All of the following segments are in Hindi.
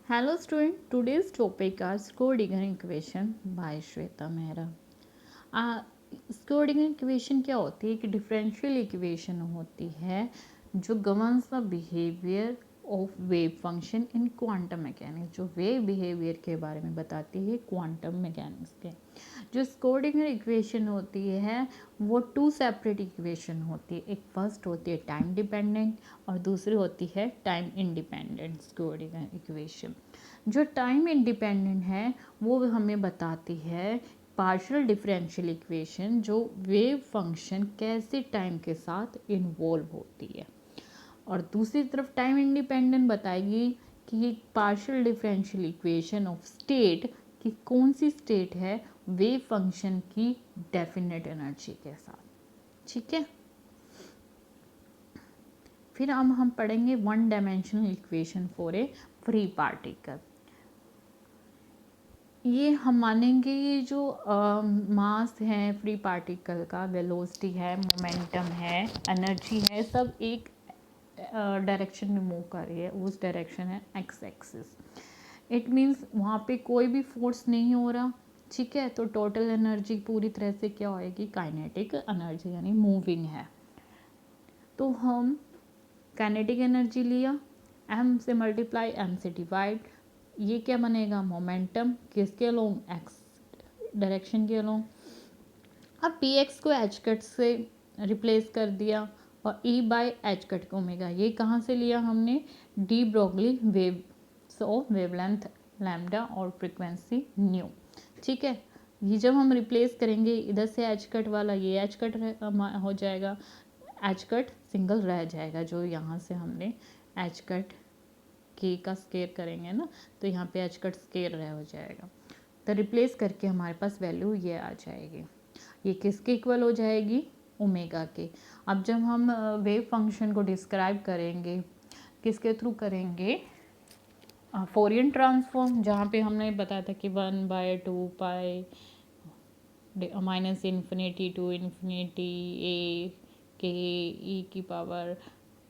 Hello student, today's topic is Schrödinger equation by Shweta Mehra. Schrödinger equation क्या होती है? एक डिफरेंशियल इक्वेशन होती है जो governs the behaviour of wave function in quantum mechanics, जो वेव बिहेवियर के बारे में बताती है क्वांटम मैकेनिक्स के। जो स्क्रोडिंगर इक्वेशन होती है वो टू सेपरेट इक्वेशन होती है। एक फर्स्ट होती है टाइम डिपेंडेंट और दूसरी होती है टाइम इंडिपेंडेंट स्क्रोडिंगर इक्वेशन। जो टाइम इंडिपेंडेंट है वो हमें बताती है पार्शियल डिफरेंशियल इक्वेशन, जो वेव फंक्शन कैसे टाइम के साथ इन्वॉल्व होती है, और दूसरी तरफ टाइम इंडिपेंडेंट बताएगी कि partial differential equation of state कि कौन सी स्टेट है वेव फंक्शन की डेफिनेट एनर्जी के साथ। ठीक है, फिर अब हम पढ़ेंगे one dimensional equation for a free particle. ये हम मानेंगे ये जो मास है फ्री पार्टिकल का, वेलोसिटी है, मोमेंटम है, एनर्जी है, सब एक डायरेक्शन में मूव कर रही है। उस डायरेक्शन है एक्स एक्सिस। इट मीन्स वहाँ पे कोई भी फोर्स नहीं हो रहा। ठीक है, तो टोटल एनर्जी पूरी तरह से क्या होएगी? काइनेटिक एनर्जी, यानी मूविंग है। तो हम काइनेटिक एनर्जी लिया, एम से मल्टीप्लाई, एम से डिवाइड, ये क्या बनेगा? मोमेंटम। किसके अलोंग? एक्स डायरेक्शन के अलोंग। अब पी एक्स को एच कट से रिप्लेस कर दिया और ई बाय एच कट ओमेगा, ये कहाँ से लिया हमने? डी ब्रोगली वेव, सो वेवलेंथ लैम्डा और फ्रिक्वेंसी न्यू। ठीक है, ये जब हम रिप्लेस करेंगे इधर से एच कट वाला ये एच कट हो जाएगा, एच कट सिंगल रह जाएगा, जो यहाँ से हमने एच कट के का स्केयर करेंगे ना, तो यहाँ पे एच कट स्केयर रह हो जाएगा। तो रिप्लेस करके हमारे पास वैल्यू ये आ जाएगी। ये किसके इक्वल हो जाएगी? ओमेगा के। अब जब हम वेव फंक्शन को डिस्क्राइब करेंगे किसके थ्रू करेंगे? फोरियन ट्रांसफॉर्म, जहाँ पे हमने बताया था कि 1/2 pi minus infinity to infinity ए के ई की पावर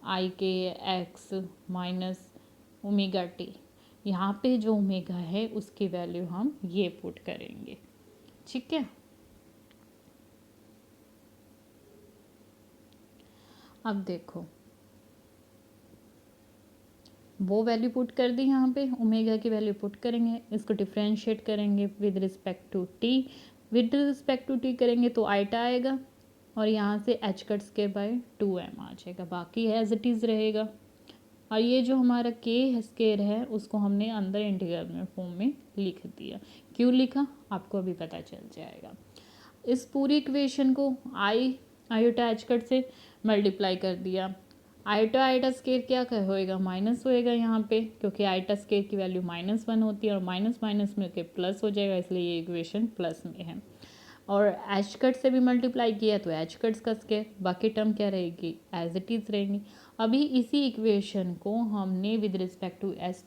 आई के एक्स माइनस ओमेगा टी। यहाँ पे जो ओमेगा है उसकी वैल्यू हम ये पुट करेंगे। ठीक है, अब देखो वो वैल्यू पुट कर दी, यहाँ पे ओमेगा की वैल्यू पुट करेंगे, इसको डिफ्रेंशिएट करेंगे with respect to T. With respect to T करेंगे तो आइटा आएगा और यहाँ से H cut square by 2m आ जाएगा, बाकी एज इट इज़ रहेगा। और ये जो हमारा के स्केयर है उसको हमने अंदर इंटीग्रल में फॉर्म में लिख दिया। क्यों लिखा आपको अभी पता चल जाएगा। इस पूरी इक्वेशन को आयोटा एच कट से मल्टीप्लाई कर दिया। आइटा आइटा स्केयर क्या होएगा? माइनस होएगा यहाँ पे, क्योंकि आइटा स्केयर की वैल्यू -1 होती है और माइनस माइनस में के प्लस हो जाएगा, इसलिए ये इक्वेशन प्लस में है। और एच कट से भी मल्टीप्लाई किया तो एच कट्स का स्केयर, बाकी टर्म क्या रहेगी? एज इट इज़ रहेंगी। अभी इसी इक्वेशन को हमने with respect to S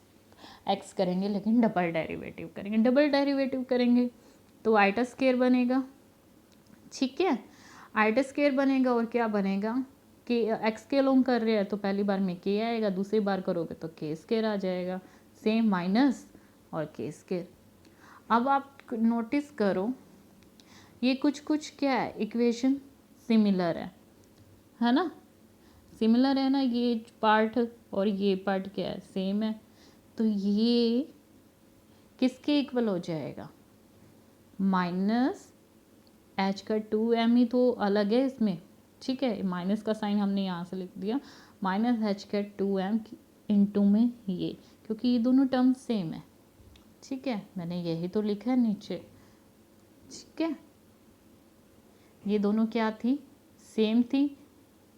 X करेंगे, लेकिन डबल डेरिवेटिव करेंगे। डबल डेरिवेटिव करेंगे तो आइटा स्केयर बनेगा। ठीक है, आइटा स्केयर बनेगा और क्या बनेगा कि एक्स के लोग कर रहे हैं तो पहली बार में के आएगा, दूसरी बार करोगे तो के स्केयर आ जाएगा, सेम माइनस और के स्केयर। अब आप नोटिस करो ये कुछ कुछ क्या है, इक्वेशन सिमिलर है ना? सिमिलर है ना, ये पार्ट और ये पार्ट क्या है? सेम है। तो ये किसके इक्वल हो जाएगा? माइनस एच का 2m ही तो अलग है इसमें। ठीक है, माइनस का साइन हमने यहाँ से लिख दिया, माइनस एच का 2m इंटू में ये, क्योंकि ये दोनों टर्म सेम है। ठीक है, मैंने यही तो लिखा है नीचे। ठीक है, ये दोनों क्या थी? सेम थी।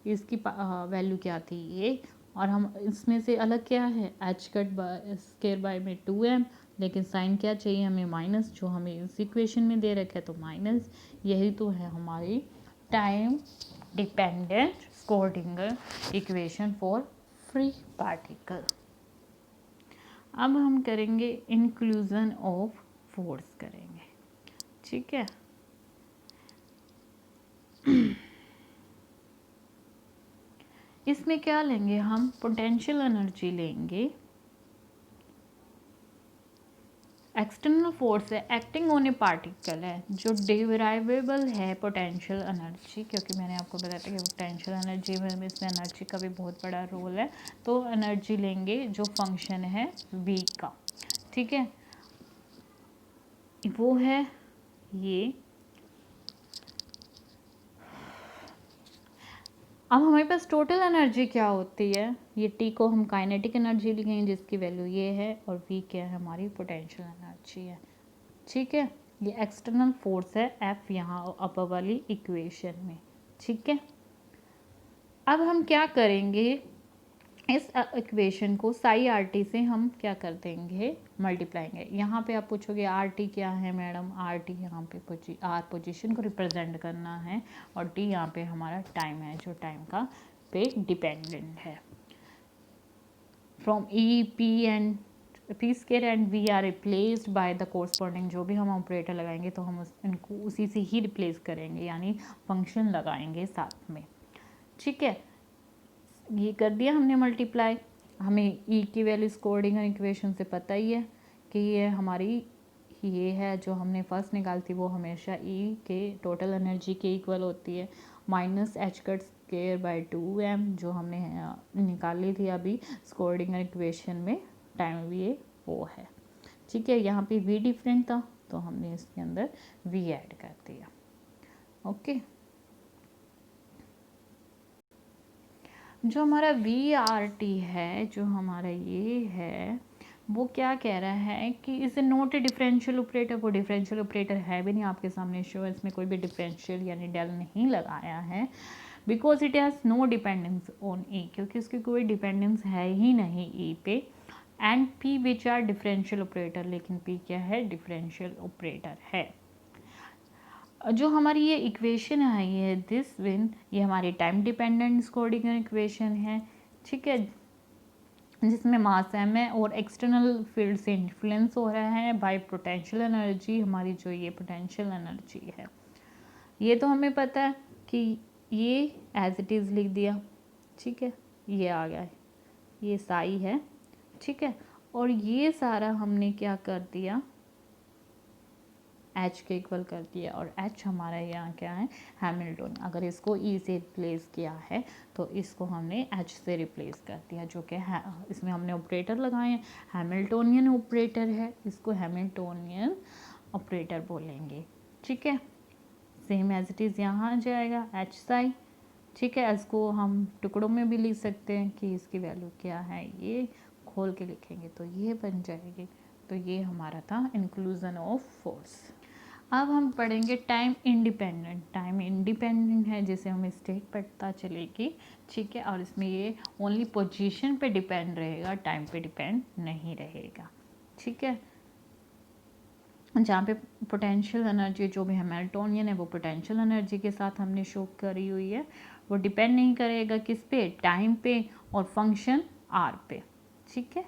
इसकी वैल्यू क्या थी? ये। और हम इसमें से अलग क्या है? H cut by square by में 2m, लेकिन साइन क्या चाहिए हमें? माइनस, जो हमें इस इक्वेशन में दे रखा है तो माइनस। यही तो है हमारी time dependent Schrödinger equation for free particle. अब हम करेंगे इंक्लूजन ऑफ फोर्स करेंगे। ठीक है, इसमें क्या लेंगे हम? पोटेंशियल एनर्जी लेंगे एक्सटर्नल फोर्स है एक्टिंग ऑन ए पार्टिकल है जो डिराइवेबल है पोटेंशियल एनर्जी, क्योंकि मैंने आपको बताया था कि पोटेंशियल एनर्जी में इसमें एनर्जी का भी बहुत बड़ा रोल है। तो एनर्जी लेंगे जो फंक्शन है V का, ठीक है, वो है ये। अब हमारे पास टोटल एनर्जी क्या होती है, ये T को हम काइनेटिक एनर्जी लिखेंगे जिसकी वैल्यू ये है, और V क्या है, हमारी पोटेंशियल एनर्जी है, ठीक है। ये एक्सटर्नल फोर्स है F यहाँ अपर वाली इक्वेशन में, ठीक है। अब हम क्या करेंगे, इस इक्वेशन को साई आर टी से हम क्या कर देंगे, मल्टीप्लाएंगे। यहाँ पे आप पूछोगे आर टी क्या है मैडम, आर टी यहाँ पे आर पोजीशन को रिप्रेजेंट करना है, और टी यहाँ पे हमारा टाइम है जो टाइम का पे डिपेंडेंट है। From E P and P square and we are replaced by the corresponding, जो भी हम ऑपरेटर लगाएंगे तो हम इनको उसी से ही रिप्लेस करेंगे, यानी फंक्शन लगाएंगे साथ में, ठीक है। ये कर दिया हमने मल्टीप्लाई। हमें ई की वैल्यू कोऑर्डिनेट इक्वेशन से पता ही है कि ये हमारी ये है जो हमने फर्स्ट निकाली थी, वो हमेशा ई के टोटल एनर्जी के इक्वल होती है, minus H cut square by 2m जो हमने निकाली थी अभी कोऑर्डिनेट इक्वेशन में, टाइम भी ये वो है, ठीक है। यहाँ पे v डिफरेंट था तो हमने इसके अंदर v ऐड कर दिया, ओके। जो हमारा वी आर टी है, जो हमारा ये है, वो क्या कह रहा है कि इसे नोट डिफरेंशियल ऑपरेटर, वो डिफरेंशियल ऑपरेटर है भी नहीं आपके सामने शो, इसमें कोई भी डिफरेंशियल यानी डेल नहीं लगाया है, because it has no dependence on E, क्योंकि उसकी कोई डिपेंडेंस है ही नहीं ई पे, and P which are differential operator, लेकिन पी क्या है, डिफरेंशियल ऑपरेटर है। जो हमारी ये इक्वेशन है ये दिस विन, ये हमारी टाइम डिपेंडेंट कोऑर्डिनेट इक्वेशन है, ठीक है, जिसमें मास एम है और एक्सटर्नल फील्ड से इन्फ्लुएंस हो रहा है बाय पोटेंशियल एनर्जी, हमारी जो ये पोटेंशियल एनर्जी है, ये तो हमें पता है कि ये एज इट इज़ लिख दिया, ठीक है, ये आ गया है, ये साई है, ठीक है, और ये सारा हमने क्या कर दिया, एच के इक्वल कर दिया, और एच हमारा यहाँ क्या है, हैमिल्टन। अगर इसको ई से रिप्लेस किया है तो इसको हमने एच से रिप्लेस कर दिया, जो कि है इसमें हमने ऑपरेटर लगाए हैं, हैमिल्टोनियन ऑपरेटर है, इसको हैमिल्टोनियन ऑपरेटर बोलेंगे, ठीक है। सेम एज इट इज़ यहाँ आ जाएगा एच साई, ठीक है। इसको हम टुकड़ों में भी लिख सकते हैं कि इसकी वैल्यू क्या है, ये खोल के लिखेंगे तो ये बन जाएगी। तो ये हमारा था इंक्लूजन ऑफ फोर्स। अब हम पढ़ेंगे टाइम इंडिपेंडेंट। टाइम इंडिपेंडेंट है जिसे हमें स्टेट पता चलेगी, ठीक है, और इसमें ये ओनली पोजीशन पे डिपेंड रहेगा, टाइम पे डिपेंड नहीं रहेगा, ठीक है। जहाँ पे पोटेंशियल एनर्जी जो भी हैमिल्टोनियन है वो पोटेंशियल एनर्जी के साथ हमने शो करी हुई है, वो डिपेंड नहीं करेगा किस पे, टाइम पे और फंक्शन आर पे, ठीक है,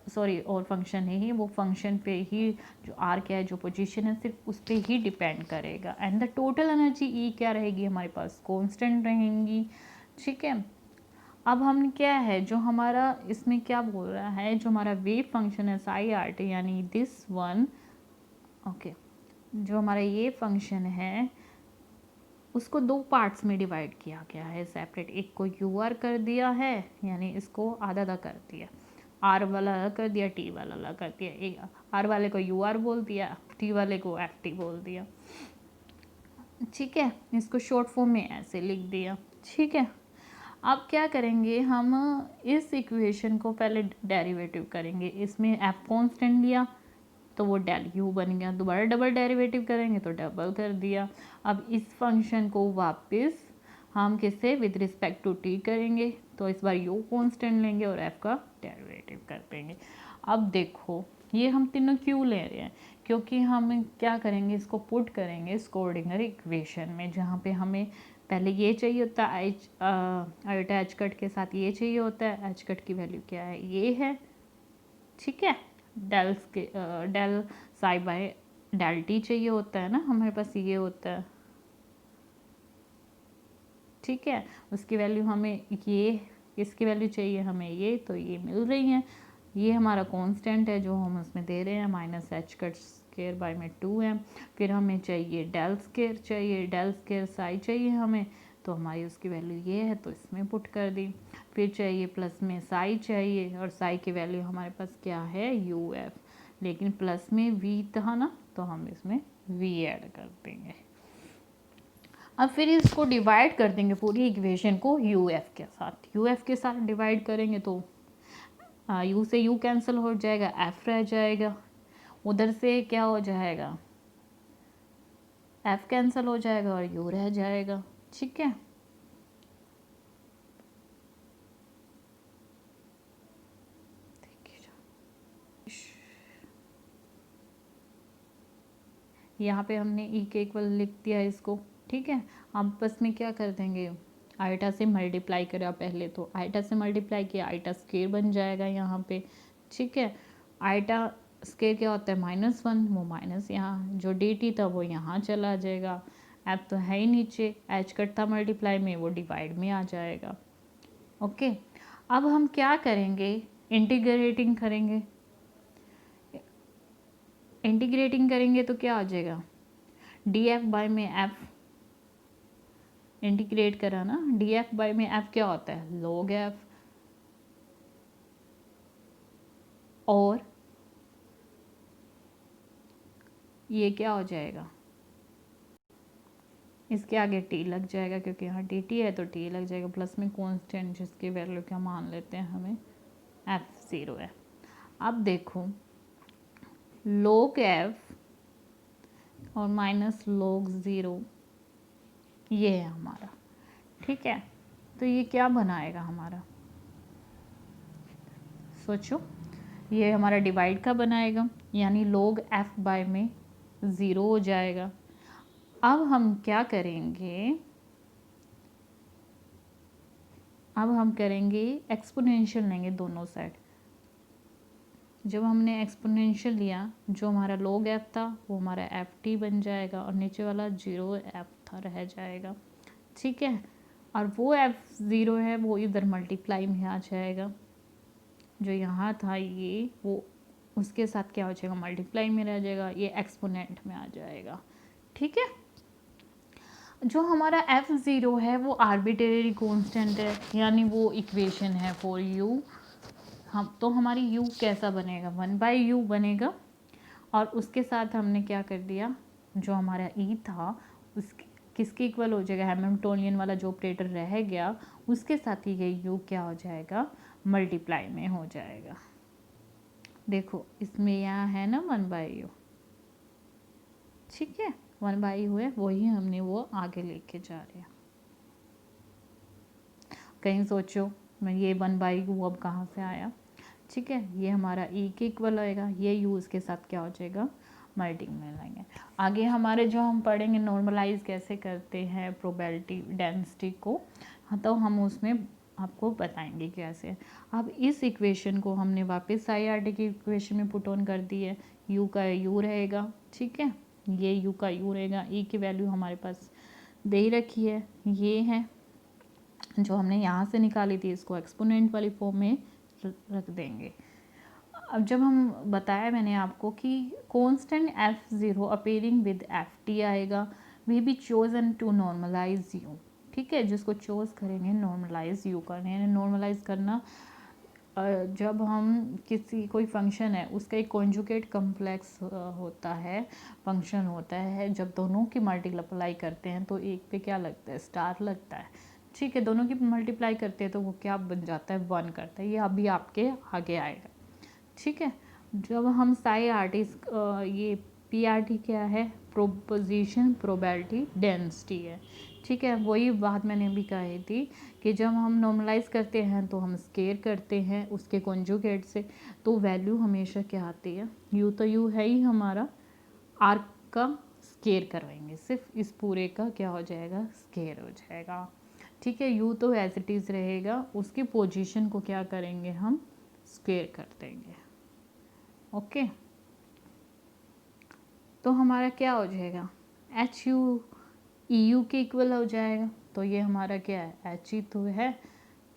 सॉरी, और फंक्शन नहीं, वो फंक्शन पे ही जो आर क्या है, जो पोजीशन है, सिर्फ उस पर ही डिपेंड करेगा। And the total energy E क्या रहेगी, हमारे पास कांस्टेंट रहेंगी, ठीक है। अब हम क्या है, जो हमारा इसमें क्या बोल रहा है, जो हमारा वेव फंक्शन है साई आर टी, यानी दिस वन, ओके, जो हमारा ये फंक्शन है उसको दो पार्ट्स में डिवाइड किया गया है सेपरेट, एक को यू आर कर दिया है, यानी इसको आधा आधा कर दिया, आर वाला अलग कर दिया, टी वाला अलग कर दिया, एक आर वाले को यू आर बोल दिया, टी वाले को एफ टी बोल दिया, ठीक है, इसको शॉर्ट फॉर्म में ऐसे लिख दिया, ठीक है। अब क्या करेंगे हम, इस इक्वेशन को पहले डेरिवेटिव करेंगे, इसमें एफ कॉन्स्टेंट लिया तो वो डेल यू बन गया, दोबारा डबल डेरिवेटिव करेंगे तो डबल कर दिया। अब इस फंक्शन को वापस हम किससे, विद रिस्पेक्ट टू टी करेंगे, तो इस बार यू कांस्टेंट लेंगे और एफ का डेरिवेटिव कर देंगे। अब देखो ये हम तीनों क्यों ले रहे हैं, क्योंकि हम क्या करेंगे, इसको पुट करेंगे इस कोऑर्डिनेट इक्वेशन में, जहाँ पे हमें पहले ये चाहिए होता है एच आयोटा एच कट के साथ ये चाहिए होता है, एच कट की वैल्यू क्या है, ये है, ठीक है, del psi by del T चाहिए होता है ना, हमारे पास ये होता है, ठीक है। उसकी वैल्यू हमें ये, इसकी वैल्यू चाहिए हमें ये, तो ये मिल रही है, ये हमारा कांस्टेंट है जो हम उसमें दे रहे हैं, minus H cut square by में 2 है। फिर हमें चाहिए डेल स्क्वायर चाहिए, डेल स्क्वायर साई चाहिए हमें, तो हमारी उसकी वैल्यू ये है तो इसमें पुट कर दी। फिर चाहिए प्लस में साई चाहिए, और साई की वैल्यू हमारे पास क्या है, यू एफ, लेकिन प्लस में वी था ना, तो हम इसमें वी ऐड कर देंगे। अब फिर इसको डिवाइड कर देंगे पूरी इक्वेशन को यू एफ के साथ, यू एफ के साथ डिवाइड करेंगे तो यू से यू कैंसिल हो जाएगा, एफ रह जाएगा, उधर से क्या हो जाएगा, एफ कैंसिल हो जाएगा और यू रह जाएगा। ठीक है, यहाँ पे हमने ई के इक्वल लिख दिया इसको। ठीक है, अब बस में क्या कर देंगे, आइटा से मल्टीप्लाई करा पहले, तो आइटा से मल्टीप्लाई किया, आइटा स्क्वायर बन जाएगा यहाँ पे। ठीक है, आइटा स्क्वायर क्या होता है, -1, वो माइनस यहाँ जो डी टी था वो यहाँ चला जाएगा, एफ तो है ही नीचे, एच कट था मल्टीप्लाई में, वो डिवाइड में आ जाएगा। ओके, अब हम क्या करेंगे, इंटीग्रेटिंग करेंगे, इंटीग्रेटिंग करेंगे तो क्या आ जाएगा, डी एफ बाई में एफ, इंटीग्रेट करा ना, डी एफ बाई में एफ क्या होता है, लॉग एफ, और ये क्या हो जाएगा, इसके आगे टी लग जाएगा क्योंकि यहाँ डी टी है तो टी लग जाएगा, प्लस में कांस्टेंट जिसकी वैल्यू क्या मान लेते हैं हमें F0 है। अब देखो log F और माइनस log 0 ये है हमारा। ठीक है, तो ये क्या बनाएगा हमारा, सोचो, ये हमारा डिवाइड का बनाएगा, यानी log F बाय में 0 हो जाएगा। अब हम क्या करेंगे, अब हम करेंगे एक्सपोनेंशियल लेंगे दोनों साइड। जब हमने एक्सपोनेंशियल लिया, जो हमारा log f था वो हमारा ft बन जाएगा, और नीचे वाला 0f था रह जाएगा। ठीक है, और वो f0 है वो इधर मल्टीप्लाई में आ जाएगा, जो यहाँ था ये वो उसके साथ क्या हो जाएगा, मल्टीप्लाई में रह जाएगा, ये एक्सपोनेंट में आ जाएगा। ठीक है, जो हमारा f0 है वो आर्बिट्रेरी कांस्टेंट है, यानी वो इक्वेशन है फॉर u। हम तो हमारी u कैसा बनेगा, 1/u बनेगा, और उसके साथ हमने क्या कर दिया, जो हमारा e था उस किसके इक्वल हो जाएगा, हैमिल्टोनियन वाला जो ऑपरेटर रह गया उसके साथ ही ये u क्या हो जाएगा, मल्टीप्लाई में हो जाएगा। देखो इसमें यहाँ है ना 1/u, ठीक है, 1/u है, वही हमने वो आगे लेके जा रहे हैं। कहीं सोचो मैं ये 1/u अब कहाँ से आया। ठीक है, ये हमारा e के इक्वल आएगा, ये u इसके साथ क्या हो जाएगा, मल्टी में लाएंगे। आगे हमारे जो हम पढ़ेंगे नॉर्मलाइज कैसे करते हैं प्रोबेबिलिटी डेंसिटी को, हाँ, तो हम उसमें आपको बताएंगे कैसे। अब इस इक्वेशन को हमने वापस आई आर टी की इक्वेशन में पुट ऑन कर दी है, u का u रहेगा। ठीक है, ये u का u रहेगा, e की वैल्यू हमारे पास दे ही रखी है, ये है जो हमने यहाँ से निकाली थी, इसको एक्सपोनेंट वाली फॉर्म में रख देंगे। अब जब हम बताया मैंने आपको कि constant f0 appearing with ft आएगा, we be chosen to normalize u। ठीक है, जिसको चोज करेंगे नॉर्मलाइज u करने, नॉर्मलाइज करना, जब हम किसी कोई फंक्शन है उसका एक कॉन्जुगेट कम्प्लेक्स होता है, फंक्शन होता है, जब दोनों की मल्टीप्लाई करते हैं तो एक पे क्या लगता है, स्टार लगता है। ठीक है, दोनों की मल्टीप्लाई करते हैं तो वो क्या बन जाता है, 1 करता है, ये अभी आपके आगे आएगा। ठीक है, जब हम साई आर टी, ये पी आर टी क्या है, प्रोपोजिशन प्रोबेबिलिटी डेंसिटी है। ठीक है, वही बात मैंने भी कही थी कि जब हम नॉर्मलाइज करते हैं तो हम स्केयर करते हैं उसके कॉन्जुगेट से, तो वैल्यू हमेशा क्या आती है, यू तो यू है ही हमारा, आर का स्केयर करवाएंगे, सिर्फ इस पूरे का क्या हो जाएगा, स्केयर हो जाएगा। ठीक है, यू तो एज इट इज़ रहेगा, उसकी पोजीशन को क्या करेंगे हम, स्क्वेयर कर देंगे। ओके, तो हमारा क्या हो जाएगा, एच यू ई यू के इक्वल हो जाएगा, तो ये हमारा क्या है, एच ई तो है।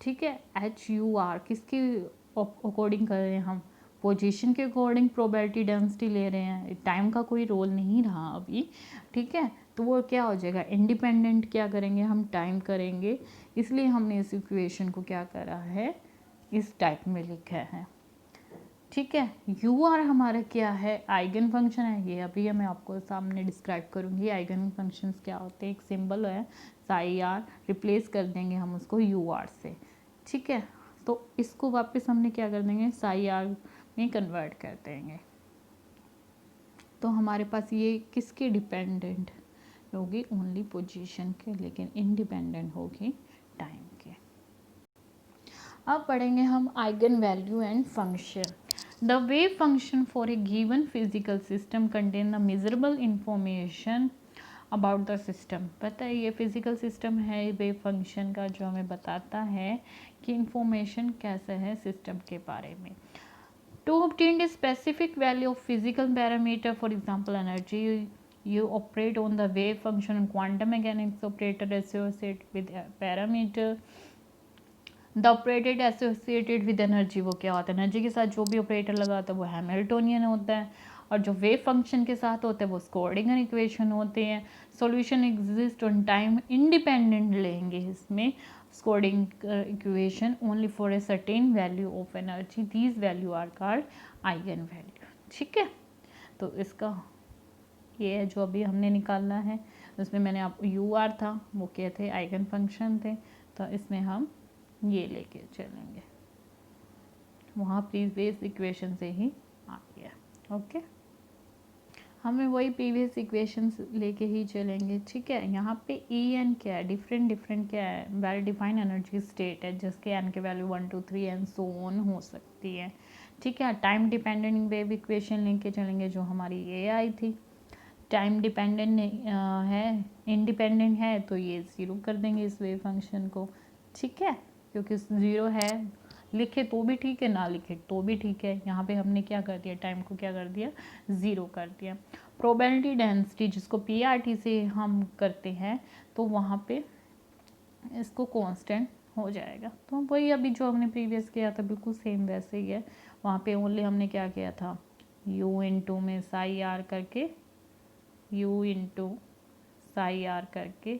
ठीक है, एच यू आर किसकी अकॉर्डिंग कर रहे हैं हम, पोजीशन के अकॉर्डिंग प्रोबेबिलिटी डेंसिटी ले रहे हैं, टाइम का कोई रोल नहीं रहा अभी, ठीक है। तो वो क्या हो जाएगा, इंडिपेंडेंट क्या करेंगे हम, टाइम करेंगे, इसलिए हमने इस इक्वेशन को क्या करा है, इस टाइप में लिखा है, ठीक है। यू आर हमारा क्या है, आइगन फंक्शन है, ये अभी मैं आपको सामने डिस्क्राइब करूँगी आइगन फंक्शंस क्या होते हैं। एक सिंबल है साई आर, रिप्लेस कर देंगे हम उसको यू आर से, ठीक है। तो इसको वापस हमने क्या कर देंगे, साई आर में कन्वर्ट कर देंगे। तो हमारे पास ये किसके डिपेंडेंट होगी, ओनली पोजीशन के, लेकिन इंडिपेंडेंट होगी टाइम के। अब पढ़ेंगे हम eigen value and function. The wave function for a given physical system contain the measurable information about the system. पता है ये फिजिकल सिस्टम है वेव फंक्शन का, जो हमें बताता है कि इंफॉर्मेशन कैसा है सिस्टम के बारे में। To obtain a specific value of physical parameter, for example energy, you operate on the wave function and quantum mechanics operator associated with a parameter. The operator associated with energy वो क्या होता है, एनर्जी के साथ जो भी ऑपरेटर लगाता है वो हैमिल्टोनियन होता है, और जो वेव फंक्शन के साथ होते हैं वो स्क्रोडिंगर इक्वेशन होते हैं। Solution exist on time independent लेंगे इसमें Schrodinger equation only for a certain value of energy, these value are called eigen value, ठीक है। तो इसका ये है जो अभी हमने निकालना है, उसमें मैंने आप यू आर था वो क्या थे, आइगन फंक्शन थे, तो इसमें हम ये लेके चलेंगे, वहाँ प्रीवियस इक्वेशन से ही आ गया, ओके। हमें वही प्रीवियस इक्वेशंस लेके ही चलेंगे, ठीक है। यहाँ पे ई एन क्या है, डिफरेंट क्या है, वेल डिफाइंड एनर्जी स्टेट है जिसके एन के वैल्यू 1 2 3 एंड सो ऑन हो सकती है, ठीक है। टाइम डिपेंडेंट वेव इक्वेशन लेके चलेंगे जो हमारी ये आई थी। टाइम डिपेंडेंट है, इंडिपेंडेंट है, तो ये ज़ीरो कर देंगे इस वेव फंक्शन को, ठीक है, क्योंकि ज़ीरो है, लिखे तो भी ठीक है, ना लिखे तो भी ठीक है। यहाँ पे हमने क्या कर दिया, टाइम को क्या कर दिया, ज़ीरो कर दिया। प्रोबेबिलिटी डेंसिटी जिसको पीआरटी से हम करते हैं, तो वहाँ पे इसको कांस्टेंट हो जाएगा। तो वही अभी जो हमने प्रीवियस किया था बिल्कुल सेम वैसे ही है। वहाँ पे ओनली हमने क्या किया था, यू इंटू में साई आर करके, यू इंटू साई आर करके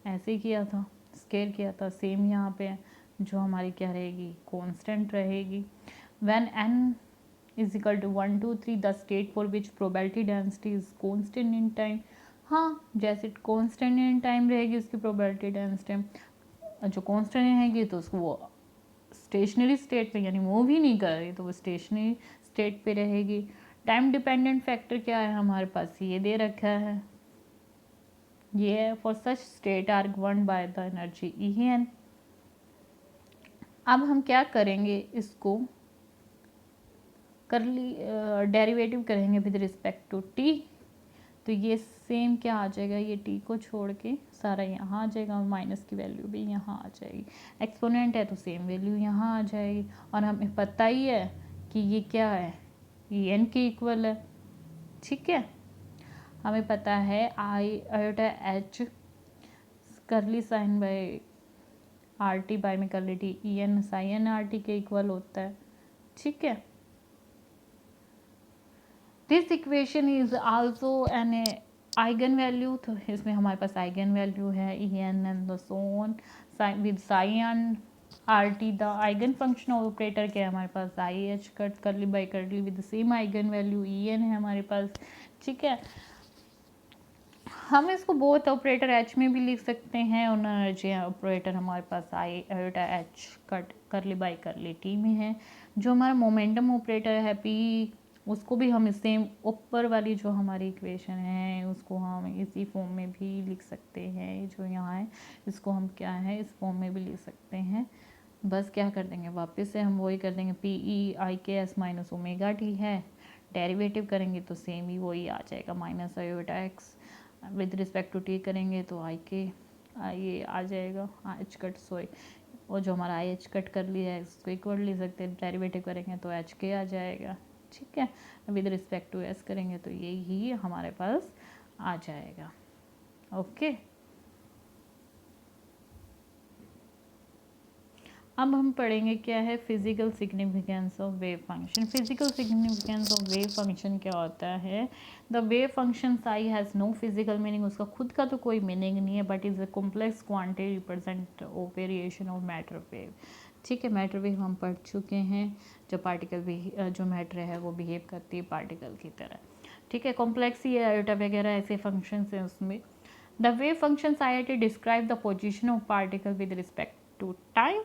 ऐसे ही किया था, स्केयर किया था। सेम यहाँ पे जो हमारी क्या रहेगी, कांस्टेंट रहेगी। When n is equal to 1 2 3 the state for which probability density is constant in time. हाँ, जैसे कांस्टेंट इन टाइम रहेगी उसकी प्रोबेबिलिटी डेंसिटी, जो कांस्टेंट रहेगी तो उसको वो स्टेशनरी स्टेट पे, यानी मूव ही नहीं कर रही तो वो स्टेशनरी स्टेट पे रहेगी। टाइम डिपेंडेंट फैक्टर क्या है हमारे पास, ये दे रखा है, ये है for such state are governed by the energy E N. अब हम क्या करेंगे, इसको करली डेरिवेटिव करेंगे विद रिस्पेक्ट टू टी। तो ये सेम क्या आ जाएगा, ये टी को छोड़ के सारा यहाँ आ जाएगा और माइनस की वैल्यू भी यहाँ आ जाएगी। एक्सपोनेंट है तो सेम वैल्यू यहाँ आ जाएगी, और हमें पता ही है कि ये क्या है, ये एन के इक्वल है, ठीक है। हमें पता है आई आयोटा एच करली साइन बाय आर टी बाय में कर ली T E N psi N R T के इक्वल होता है, ठीक है। This equation is also an eigenvalue, तो इसमें हमारे पास आइगन वैल्यू है E N and so on with psi N R T. The eigenfunction operator क्या है हमारे पास, I H cut curly by curly with same eigen value E N है हमारे पास, ठीक है। हम इसको बोथ ऑपरेटर एच में भी लिख सकते हैं, और एनर्जी ऑपरेटर हमारे पास I iota H cut curly by curly T में है। जो हमारा मोमेंटम ऑपरेटर है पी, उसको भी हम सेम ऊपर वाली जो हमारी इक्वेशन है उसको हम इसी फॉर्म में भी लिख सकते हैं, जो यहाँ है इसको हम क्या है इस फॉर्म में भी लिख सकते हैं। बस क्या कर देंगे, वापस से हम वही कर देंगे, पी ई आई के एस माइनस ओमेगा टी है, डेरिवेटिव करेंगे तो सेम ही वही आ जाएगा, minus iota X with respect to T करेंगे तो आई के ये आ जाएगा एच कट सोई, और जो हमारा आई एच कट कर लिया है इसको इक्वल ले सकते हैं, डेरिवेटिव करेंगे तो एच के आ जाएगा, ठीक है। विद रिस्पेक्ट टू एस करेंगे तो यही हमारे पास आ जाएगा, ओके। अब हम पढ़ेंगे क्या है physical significance of wave function. Physical significance of wave function क्या होता है? The wave function psi has no physical meaning, उसका खुद का तो कोई मीनिंग नहीं है, but is a complex quantity represent of variation of matter wave. ठीक है, मैटर वेव हम पढ़ चुके हैं, जो पार्टिकल भी जो मैटर है वो बिहेव करती है पार्टिकल की तरह। ठीक है, कॉम्प्लेक्स ही है, आयोटा वगैरह ऐसे फंक्शंस हैं उसमें। The wave function I describe the position of particle with respect to time.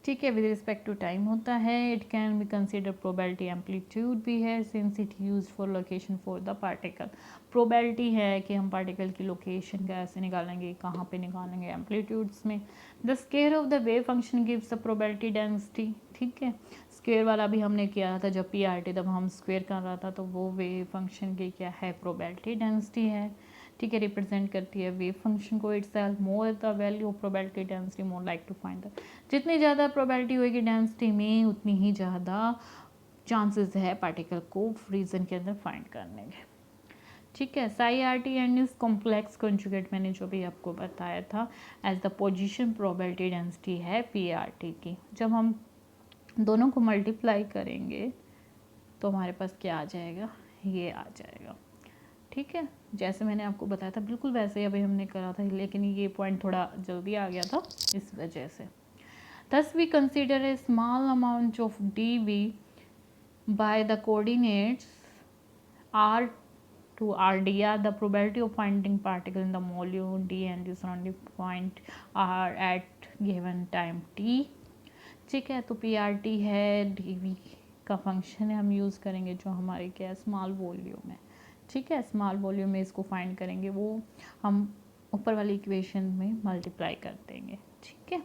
ठीक है, विद रिस्पेक्ट टू टाइम होता है। It can be consider probability amplitude भी है, since it use for location for the particle. Probability है कि हम पार्टिकल की लोकेशन कैसे निकालेंगे, कहाँ पे निकालेंगे, एम्पलीट्यूड्स में। The square of the wave function gives the probability density. ठीक है, स्क्वेयर वाला भी हमने किया था जब पीआरटी, तब हम स्क्वेयर कर रहा था, तो वो वेव फंक्शन की क्या है, प्रोबेबिलिटी डेंसिटी है। ठीक है, रिप्रेजेंट करती है वेव फंक्शन को itself. More the value of probability density more like to find the, जितनी ज़्यादा प्रोबेबिलिटी होगी डेंसिटी में, उतनी ही ज़्यादा चांसेस है पार्टिकल को रीजन के अंदर फाइंड करने के। ठीक है, psi R T and is complex conjugate, मैंने जो भी आपको बताया था, as the position probability density है पी आर टी की। जब हम दोनों को मल्टीप्लाई करेंगे तो हमारे पास क्या आ जाएगा, ये आ जाएगा। ठीक है, जैसे मैंने आपको बताया था बिल्कुल वैसे ही अभी हमने करा था, लेकिन ये पॉइंट थोड़ा जल्दी आ गया था इस वजह से। Thus we consider a small amount of dV by the coordinates r to rdr the probability of finding particle in the volume d and the surrounding point r at given time t। ठीक है, तो पी आर टी है, डी वी का फंक्शन है, हम यूज़ करेंगे जो हमारे क्या स्मॉल वॉल्यूम है। ठीक है, स्मॉल वॉल्यूम में इसको फाइंड करेंगे, वो हम ऊपर वाली इक्वेशन में मल्टीप्लाई कर देंगे। ठीक है,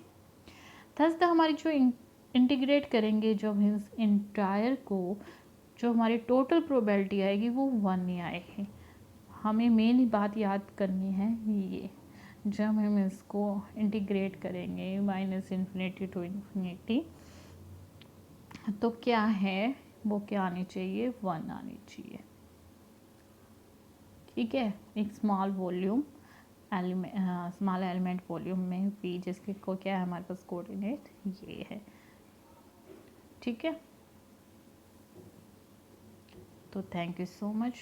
थस हमारी जो इंटीग्रेट करेंगे जब हम इस इंटायर को, जो हमारी टोटल प्रोबेबिलिटी आएगी वो 1 ही आएगी। हमें मेन बात याद करनी है ये, जब हम इसको इंटीग्रेट करेंगे -इन्फिनिटी टू इन्फिनिटी, तो क्या है वो, क्या आनी चाहिए, 1 आनी चाहिए। ठीक है, एक small volume small element volume में भी, जिसके को क्या है हमारे पास कोऑर्डिनेट ये है। ठीक है, तो थैंक यू सो मच।